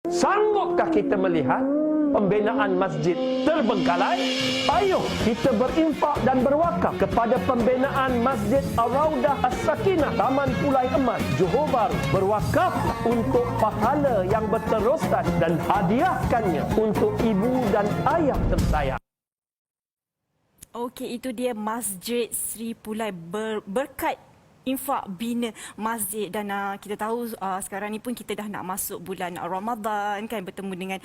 Sanggupkah kita melihat pembinaan masjid terbengkalai? Ayuh kita berinfak dan berwakaf kepada pembinaan Masjid Ar-Raudah As-Sakinah Taman Pulai Emas, Johor Bahru. Berwakaf untuk pahala yang berterusan dan hadiahkannya untuk ibu dan ayah tersayang. Okey, itu dia Masjid Sri Pulai berkat infak bina masjid. Dan kita tahu sekarang ni pun kita dah nak masuk bulan Ramadan kan, bertemu dengan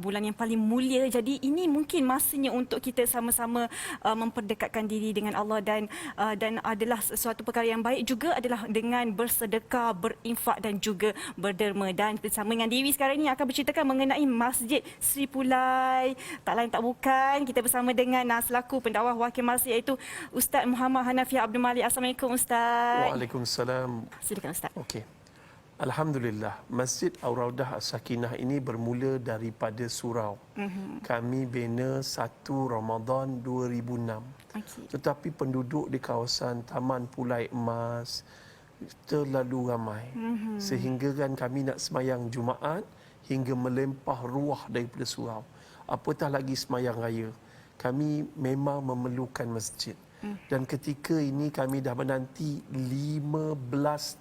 bulan yang paling mulia. Jadi ini mungkin masanya untuk kita sama-sama memperdekatkan diri dengan Allah, dan adalah sesuatu perkara yang baik juga adalah dengan bersedekah, berinfak dan juga berderma. Dan bersama dengan Dewi sekarang ini akan berceritakan mengenai Masjid Sri Pulai. Tak lain tak bukan, kita bersama dengan selaku pendakwah wakil masjid, iaitu Ustaz Muhammad Hanafiah Abdul Malik. Assalamualaikum Ustaz. Waalaikumsalam. Silakan Ustaz. Okey. Alhamdulillah, Masjid Ar-Raudah As-Sakinah ini bermula daripada surau. Kami bina 1 Ramadan 2006. Okey. Tetapi penduduk di kawasan Taman Pulai Emas terlalu ramai. Sehingga kan kami nak semayang Jumaat hingga melempah ruah daripada surau. Apatah lagi semayang raya. Kami memang memerlukan masjid. Dan ketika ini kami dah menanti 15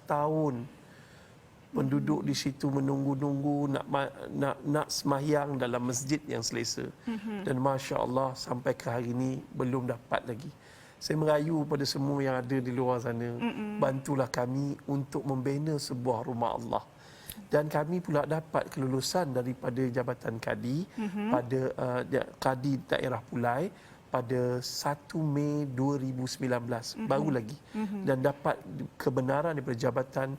tahun penduduk di situ menunggu-nunggu nak semayang dalam masjid yang selesa. Dan Masya Allah sampai ke hari ini belum dapat lagi. Saya merayu pada semua yang ada di luar sana, bantulah kami untuk membina sebuah rumah Allah. Dan kami pula dapat kelulusan daripada Jabatan Kadi pada Kadi Daerah Pulai pada 1 Mei 2019, baru lagi. Dan dapat kebenaran daripada Jabatan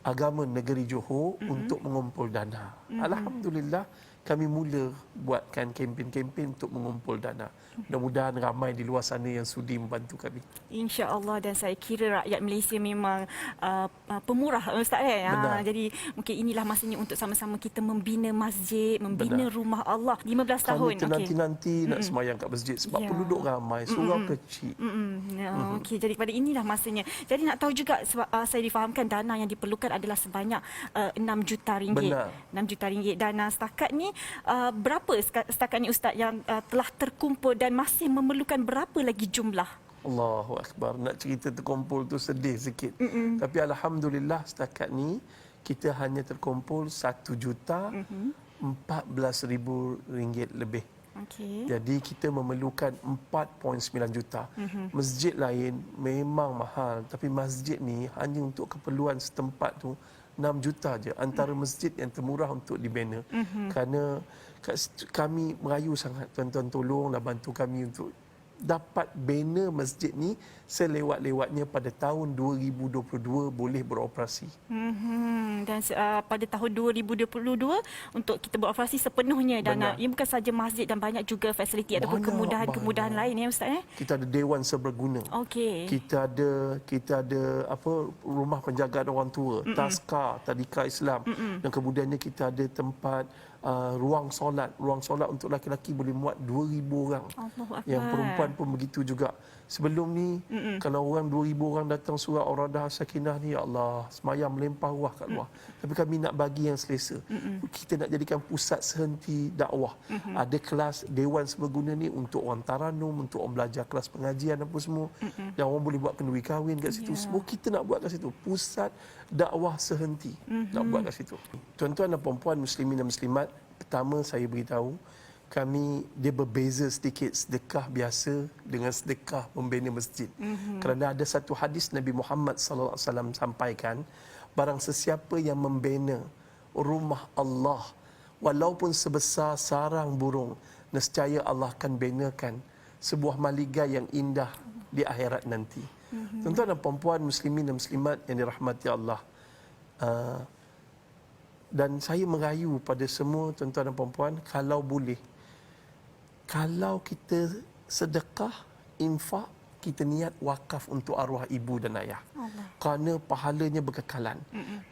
Agama Negeri Johor untuk mengumpul dana. Alhamdulillah kami mula buatkan kempen-kempen untuk mengumpul dana. Mudah-mudahan ramai di luar sana yang sudi membantu kami. InsyaAllah, dan saya kira rakyat Malaysia memang pemurah Ustaz kan. Jadi mungkin inilah masanya untuk sama-sama kita membina masjid, membina rumah Allah. 15 tahun. Kami nanti nak semayang kat masjid sebab penduduk ramai, surau kecil. Okey, jadi pada inilah masanya. Jadi nak tahu juga, saya difahamkan dana yang diperlukan adalah sebanyak 6 juta ringgit. Benar. 6 juta ringgit. Dan setakat ni berapa setakat ni Ustaz yang telah terkumpul dan masih memerlukan berapa lagi jumlah? Allahu Akbar. Nak cerita terkumpul tu sedih sikit. Tapi Alhamdulillah setakat ni kita hanya terkumpul 1 juta 14,000 ringgit lebih. Okay. Jadi kita memerlukan 4.9 juta. Masjid lain memang mahal, tapi masjid ni hanya untuk keperluan setempat tu 6 juta je, antara masjid yang termurah untuk dibina. Kerana kami merayu sangat, tuan-tuan tolonglah bantu kami untuk dapat bina masjid ni selewat-lewatnya pada tahun 2022 boleh beroperasi. Dan pada tahun 2022 untuk kita beroperasi sepenuhnya. Dan ia bukan saja masjid, dan banyak juga fasiliti ataupun kemudahan-kemudahan lain ya Ustaz. Kita ada dewan serbaguna. Okey. Kita ada rumah penjagaan orang tua, Taska, Tadika Islam. Dan kemudiannya kita ada tempat ruang solat untuk laki-laki boleh muat 2,000 orang. Yang perempuan pun begitu juga. Sebelum ni kalau orang 2,000 orang datang surau Ar-Raudah As-Sakinah ni, ya Allah, semayang melempah ruah kat luar. Tapi kami nak bagi yang selesa. Kita nak jadikan pusat sehenti dakwah. Ada kelas dewan serbaguna ni untuk orang taranum, untuk orang belajar kelas pengajian apa semua. Dan orang boleh buat kenduri kahwin kat situ. Semua kita nak buat kat situ. Pusat dakwah sehenti nak buat kat situ. Tuan-tuan dan puan-puan muslimin dan muslimat, pertama saya beritahu, kami dia berbeza sedikit sedekah biasa dengan sedekah membina masjid. Kerana ada satu hadis Nabi Muhammad sallallahu alaihi wasallam sampaikan, barang sesiapa yang membina rumah Allah walaupun sebesar sarang burung, nescaya Allah akan binakan sebuah maligai yang indah di akhirat nanti. Tuan-tuan dan puan-puan muslimin dan muslimat yang dirahmati Allah, dan saya merayu pada semua tuan-tuan dan puan-puan, kalau boleh, kalau kita sedekah, infak, kita niat wakaf untuk arwah ibu dan ayah. Kerana pahalanya berkekalan.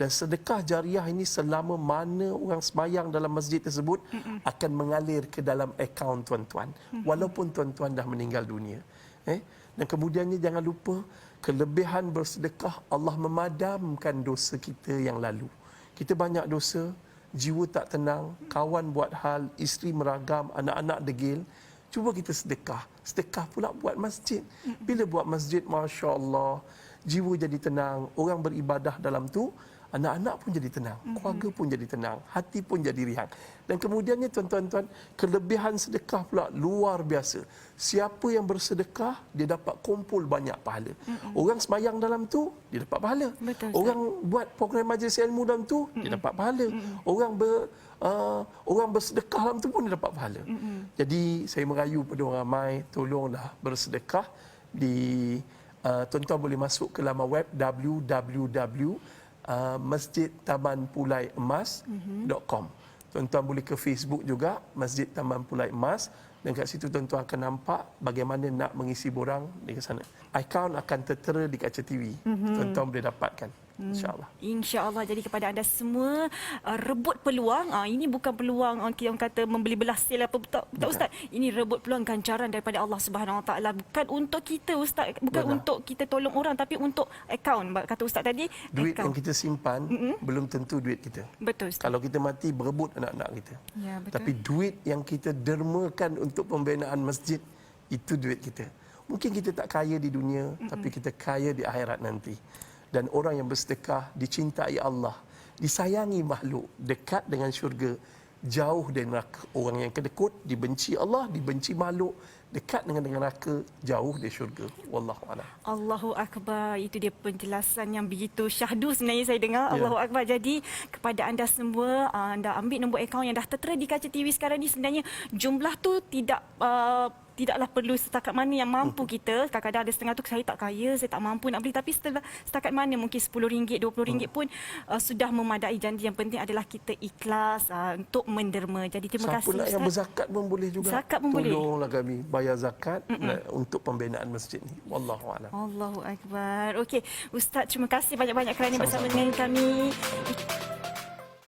Dan sedekah jariah ini selama mana orang semayang dalam masjid tersebut akan mengalir ke dalam akaun tuan-tuan. Walaupun tuan-tuan dah meninggal dunia. Dan kemudiannya jangan lupa, kelebihan bersedekah Allah memadamkan dosa kita yang lalu. Kita banyak dosa, jiwa tak tenang, kawan buat hal, isteri meragam, anak-anak degil, cuba kita sedekah. Sedekah pula buat masjid. Bila buat masjid, Masya Allah, jiwa jadi tenang, orang beribadah dalam tu, anak-anak pun jadi tenang, keluarga pun jadi tenang, hati pun jadi riang. Dan kemudiannya tuan-tuan, kelebihan sedekah pula luar biasa. Siapa yang bersedekah, dia dapat kumpul banyak pahala. Orang semayang dalam tu, dia dapat pahala. Betul, Orang buat program majlis ilmu dalam tu, dia dapat pahala. Orang bersedekah dalam tu pun dia dapat pahala. Jadi saya merayu pada orang ramai, tolonglah bersedekah. Tuan-tuan boleh masuk ke laman web masjidtamanpulaiemas.com. Tuan-tuan boleh ke Facebook juga, Masjid Taman Pulai Emas, dan kat situ tuan-tuan akan nampak bagaimana nak mengisi borang di sana. Akaun akan tertera di kaca TV. Tuan-tuan boleh dapatkan, insya-Allah. InsyaAllah. Jadi kepada anda semua, rebut peluang. Ini bukan peluang orang kata membeli belah sel apa, tak Ustaz. Ini rebut peluang ganjaran daripada Allah Subhanahu Wa Taala. Bukan untuk kita Ustaz, bukan untuk kita tolong orang, tapi untuk akaun. Kata Ustaz tadi, Duit akaun yang kita simpan belum tentu duit kita. Betul Ustaz. Kalau kita mati, berebut anak-anak kita. Ya, betul. Tapi duit yang kita dermakan untuk pembinaan masjid, itu duit kita. Mungkin kita tak kaya di dunia, tapi kita kaya di akhirat nanti. Dan orang yang bersedekah dicintai Allah, disayangi makhluk, dekat dengan syurga, jauh dari neraka. Orang yang kedekut dibenci Allah, dibenci makhluk, dekat dengan neraka, jauh dari syurga. Wallahu a'lam. Allahu Akbar. Itu dia penjelasan yang begitu syahdu sebenarnya saya dengar. Allahu Akbar. Jadi kepada anda semua, anda ambil nombor akaun yang dah tertera di kaca TV sekarang ni. Sebenarnya jumlah tu tidaklah perlu setakat mana yang mampu kita. Kadang-kadang ada setengah tu, saya tak kaya, saya tak mampu nak beli. Tapi setakat mana mungkin RM10, RM20 pun sudah memadai. Janji yang penting adalah kita ikhlas untuk menderma. Jadi terima kasih Siapa nak yang berzakat pun boleh juga. Zakat pun boleh. Tolonglah kami bayar zakat untuk pembinaan masjid ni. Wallahu a'lam. Allahu Akbar. Okey, Ustaz, terima kasih banyak-banyak kerana bersama dengan kami.